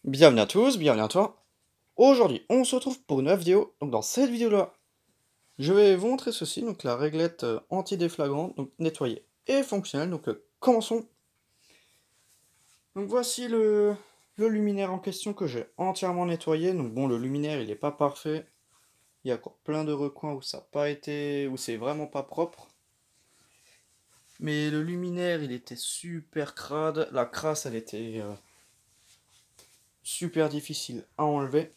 Bienvenue à tous, bienvenue à toi. Aujourd'hui, on se retrouve pour une nouvelle vidéo. Donc dans cette vidéo-là, je vais vous montrer ceci, donc la réglette anti-déflagrant, donc nettoyée et fonctionnelle. Donc commençons. Donc voici le luminaire en question que j'ai entièrement nettoyé. Donc bon, le luminaire, il n'est pas parfait. Il y a encore plein de recoins où ça n'a pas été, où c'est vraiment pas propre. Mais le luminaire, il était super crade. La crasse, elle était super difficile à enlever.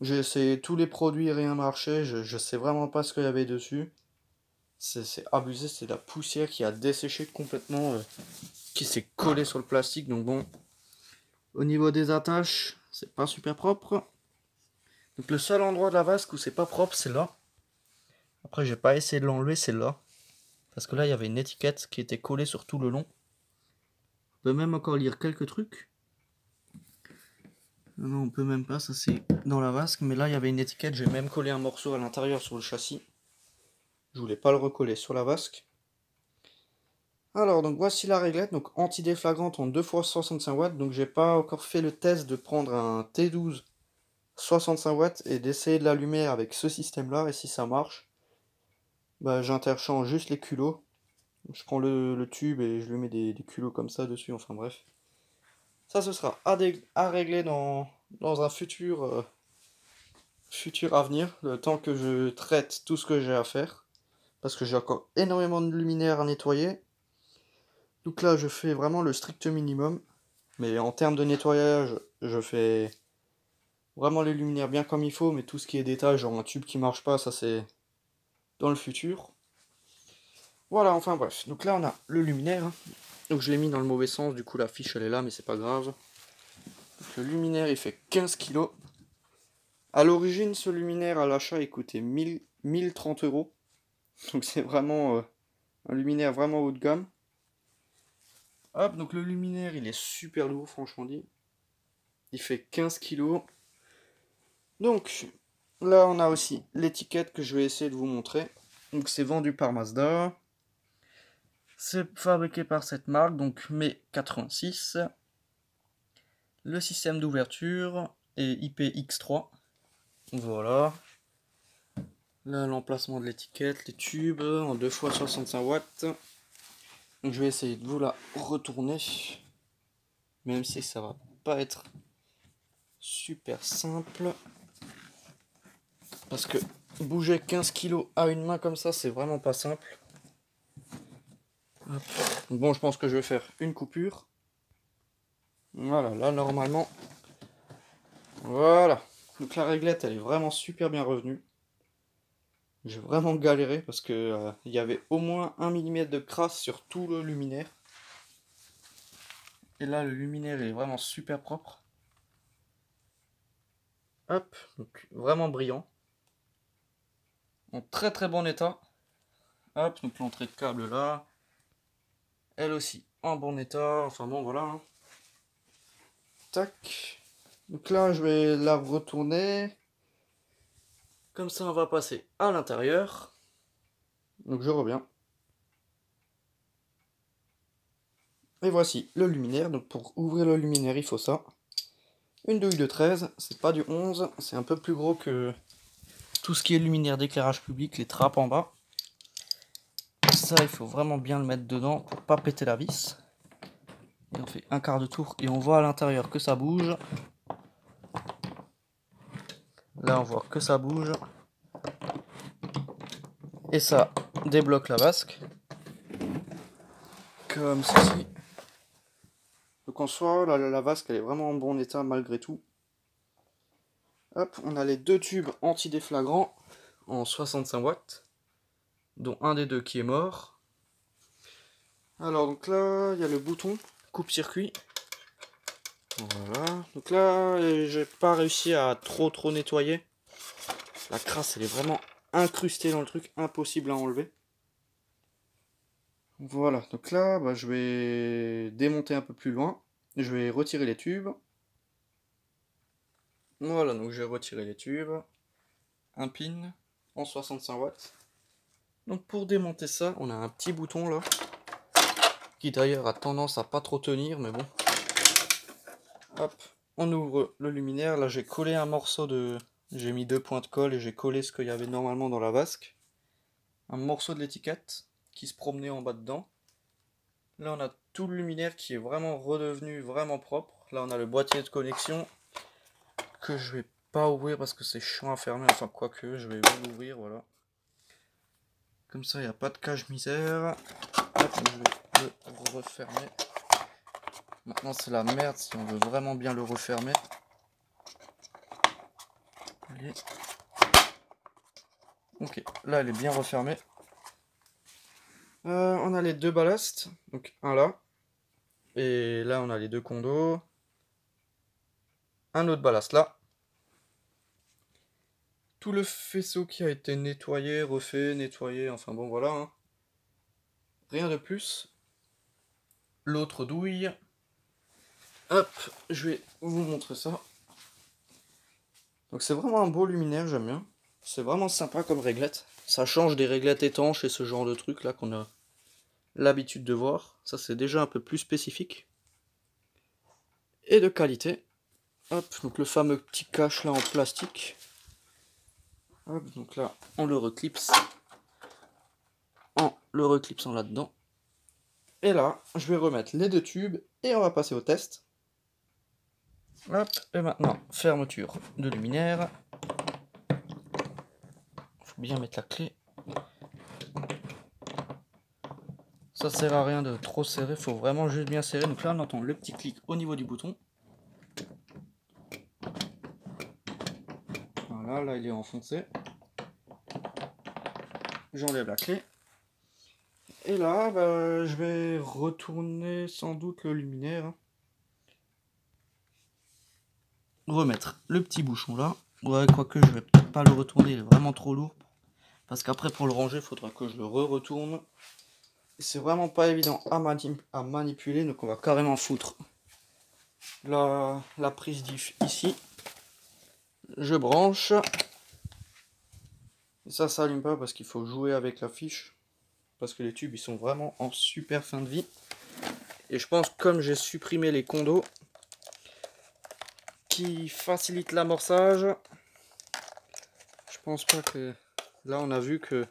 J'ai essayé tous les produits, rien marchait. Je sais vraiment pas ce qu'il y avait dessus. C'est abusé, c'est de la poussière qui a desséché complètement, qui s'est collée sur le plastique. Donc bon, au niveau des attaches, c'est pas super propre. Donc le seul endroit de la vasque où c'est pas propre, c'est là. Après, j'ai pas essayé de l'enlever, c'est là. Parce que là, il y avait une étiquette qui était collée sur tout le long. On peut même encore lire quelques trucs. Non, on peut même pas, ça c'est dans la vasque. Mais là, il y avait une étiquette, j'ai même collé un morceau à l'intérieur sur le châssis. Je voulais pas le recoller sur la vasque. Alors, donc voici la réglette, donc anti-déflagrante en 2x65 watts. Donc j'ai pas encore fait le test de prendre un T12 65 watts et d'essayer de l'allumer avec ce système-là. Et si ça marche, bah, j'interchange juste les culots. Je prends le tube et je lui mets des culots comme ça dessus, enfin bref. Ça, ce sera à régler dans un futur avenir, le temps que je traite tout ce que j'ai à faire. Parce que j'ai encore énormément de luminaires à nettoyer. Donc là, je fais vraiment le strict minimum. Mais en termes de nettoyage, je fais vraiment les luminaires bien comme il faut. Mais tout ce qui est détail, genre un tube qui marche pas, ça c'est dans le futur. Voilà, enfin bref. Donc là, on a le luminaire. Donc je l'ai mis dans le mauvais sens, du coup la fiche elle est là, mais c'est pas grave. Donc, le luminaire il fait 15 kg. À l'origine, ce luminaire à l'achat il coûtait 1030 euros. Donc c'est vraiment un luminaire vraiment haut de gamme. Hop, donc le luminaire il est super lourd, franchement dit. Il fait 15 kg. Donc là on a aussi l'étiquette que je vais essayer de vous montrer. Donc c'est vendu par Mazda. C'est fabriqué par cette marque, donc mai 86. Le système d'ouverture est IPX3. Voilà. Là l'emplacement de l'étiquette, les tubes en 2x65 watts. Donc je vais essayer de vous la retourner. Même si ça va pas être super simple. Parce que bouger 15 kg à une main comme ça, c'est vraiment pas simple. Hop. Bon, je pense que je vais faire une coupure. Voilà, là normalement. Voilà. Donc la réglette, elle est vraiment super bien revenue. J'ai vraiment galéré parce que il y avait au moins 1 mm de crasse sur tout le luminaire. Et là, le luminaire est vraiment super propre. Hop, donc vraiment brillant. En très très bon état. Hop, donc l'entrée de câble là. Elle aussi en bon état. Enfin bon, voilà. Hein. Tac. Donc là, je vais la retourner. Comme ça, on va passer à l'intérieur. Donc je reviens. Et voici le luminaire. Donc pour ouvrir le luminaire, il faut ça. Une douille de 13. C'est pas du 11. C'est un peu plus gros que tout ce qui est luminaire d'éclairage public, les trappes en bas. Ça, il faut vraiment bien le mettre dedans pour pas péter la vis. Et on fait un quart de tour et on voit à l'intérieur que ça bouge. Là, on voit que ça bouge. Et ça débloque la vasque. Comme ceci. Donc en soi, la vasque, elle est vraiment en bon état malgré tout. Hop, on a les deux tubes anti-déflagrants en 65 watts. Dont un des deux qui est mort. Alors donc là, il y a le bouton coupe-circuit. Voilà. Donc là, j'ai pas réussi à trop nettoyer. La crasse, elle est vraiment incrustée dans le truc, impossible à enlever. Voilà, donc là, bah, je vais démonter un peu plus loin. Je vais retirer les tubes. Voilà, donc je vais retirer les tubes. Un pin en 65 watts. Donc pour démonter ça, on a un petit bouton là. Qui d'ailleurs a tendance à pas trop tenir, mais bon. Hop, on ouvre le luminaire. Là j'ai collé un morceau de... J'ai mis 2 points de colle et j'ai collé ce qu'il y avait normalement dans la vasque. Un morceau de l'étiquette qui se promenait en bas dedans. Là on a tout le luminaire qui est vraiment redevenu vraiment propre. Là on a le boîtier de connexion que je vais pas ouvrir parce que c'est chiant à fermer. Enfin quoique je vais l'ouvrir, voilà. Comme ça il n'y a pas de cache-misère. Je vais le refermer. Maintenant c'est la merde si on veut vraiment bien le refermer. Allez. Ok, là elle est bien refermée. On a les 2 ballasts, donc un là, et là on a les 2 condos, un autre ballast là. Tout le faisceau qui a été nettoyé, refait, nettoyé, enfin bon voilà. Hein. Rien de plus. L'autre douille. Hop, je vais vous montrer ça. Donc c'est vraiment un beau luminaire, j'aime bien. C'est vraiment sympa comme réglette. Ça change des réglettes étanches et ce genre de trucs là qu'on a l'habitude de voir. Ça c'est déjà un peu plus spécifique. Et de qualité. Hop, donc le fameux petit cache là en plastique. Hop, donc là on le reclipse. En le reclipsant là-dedans. Et là, je vais remettre les 2 tubes et on va passer au test. Hop, et maintenant, fermeture de luminaire. Faut bien mettre la clé. Ça sert à rien de trop serrer, faut vraiment juste bien serrer. Donc là, on entend le petit clic au niveau du bouton. Voilà, là il est enfoncé. J'enlève la clé. Et là, bah, je vais retourner sans doute le luminaire. Remettre le petit bouchon là. Ouais, quoique je vais peut-être pas le retourner, il est vraiment trop lourd. Parce qu'après pour le ranger, il faudra que je le retourne. C'est vraiment pas évident à manipuler, donc on va carrément foutre la prise diff ici. Je branche. Et ça s'allume pas parce qu'il faut jouer avec la fiche. Parce que les tubes ils sont vraiment en super fin de vie. Et je pense comme j'ai supprimé les condos qui facilitent l'amorçage. Je pense pas que... Là on a vu que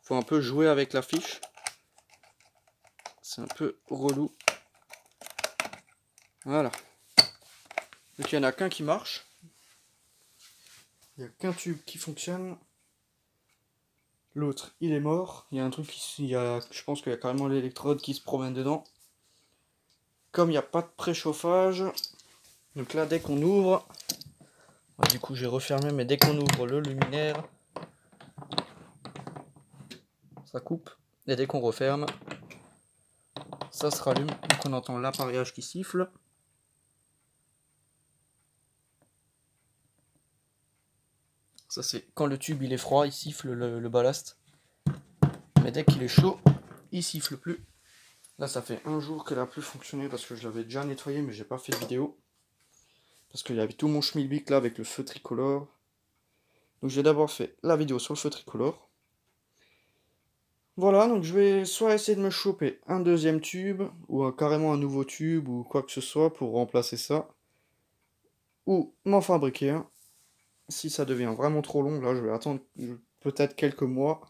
faut un peu jouer avec la fiche. C'est un peu relou. Voilà. Donc il n'y en a qu'un qui marche. Il n'y a qu'un tube qui fonctionne. L'autre, il est mort. Il y a un truc je pense qu'il y a carrément l'électrode qui se promène dedans. Comme il n'y a pas de préchauffage, donc là, dès qu'on ouvre, du coup j'ai refermé, mais dès qu'on ouvre le luminaire, ça coupe. Et dès qu'on referme, ça se rallume. Donc on entend l'appareillage qui siffle. Ça c'est quand le tube il est froid, il siffle le ballast. Mais dès qu'il est chaud, il siffle plus. Là ça fait un jour qu'elle a plus fonctionné parce que je l'avais déjà nettoyé mais j'ai pas fait de vidéo. Parce qu'il y avait tout mon schmilblick là avec le feu tricolore. Donc j'ai d'abord fait la vidéo sur le feu tricolore. Voilà, donc je vais soit essayer de me choper un deuxième tube, ou carrément un nouveau tube, ou quoi que ce soit pour remplacer ça. Ou m'en fabriquer un. Si ça devient vraiment trop long, là je vais attendre peut-être quelques mois.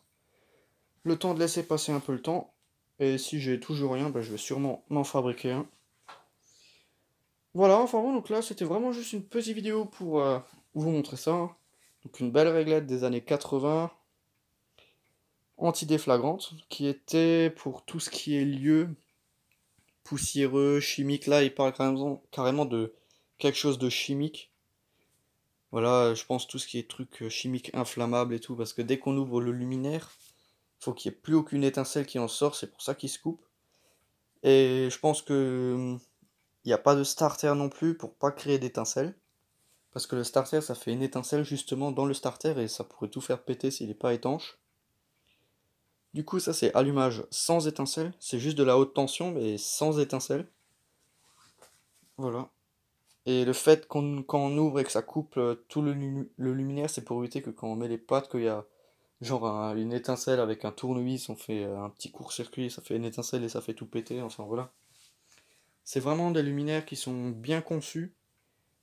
Le temps de laisser passer un peu le temps. Et si j'ai toujours rien, bah, je vais sûrement m'en fabriquer un. Voilà, enfin bon, donc là c'était vraiment juste une petite vidéo pour vous montrer ça. Donc une belle réglette des années 80. Antidéflagrante, qui était pour tout ce qui est lieu poussiéreux, chimique. Là, il parle carrément de quelque chose de chimique. Voilà, je pense tout ce qui est truc chimique inflammable et tout, parce que dès qu'on ouvre le luminaire, il faut qu'il n'y ait plus aucune étincelle qui en sort, c'est pour ça qu'il se coupe. Et je pense que il n'y a pas de starter non plus pour pas créer d'étincelles. Parce que le starter, ça fait une étincelle justement dans le starter et ça pourrait tout faire péter s'il n'est pas étanche. Du coup, ça c'est allumage sans étincelle. C'est juste de la haute tension, mais sans étincelle. Voilà. Et le fait quand on ouvre et que ça coupe tout le luminaire, c'est pour éviter que quand on met les pattes, qu'il y a genre une étincelle avec un tournevis, on fait un petit court-circuit, ça fait une étincelle et ça fait tout péter. Enfin voilà. C'est vraiment des luminaires qui sont bien conçus.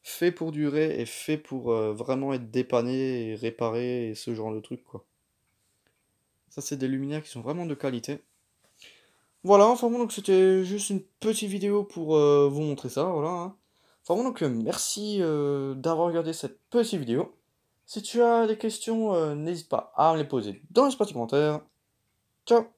fait pour durer et fait pour vraiment être dépanné et réparé et ce genre de trucs, quoi. Ça, c'est des luminaires qui sont vraiment de qualité. Voilà, enfin bon, donc c'était juste une petite vidéo pour vous montrer ça, voilà, hein. Enfin bon, donc merci d'avoir regardé cette petite vidéo. Si tu as des questions, n'hésite pas à me les poser dans l'espace commentaire. Ciao!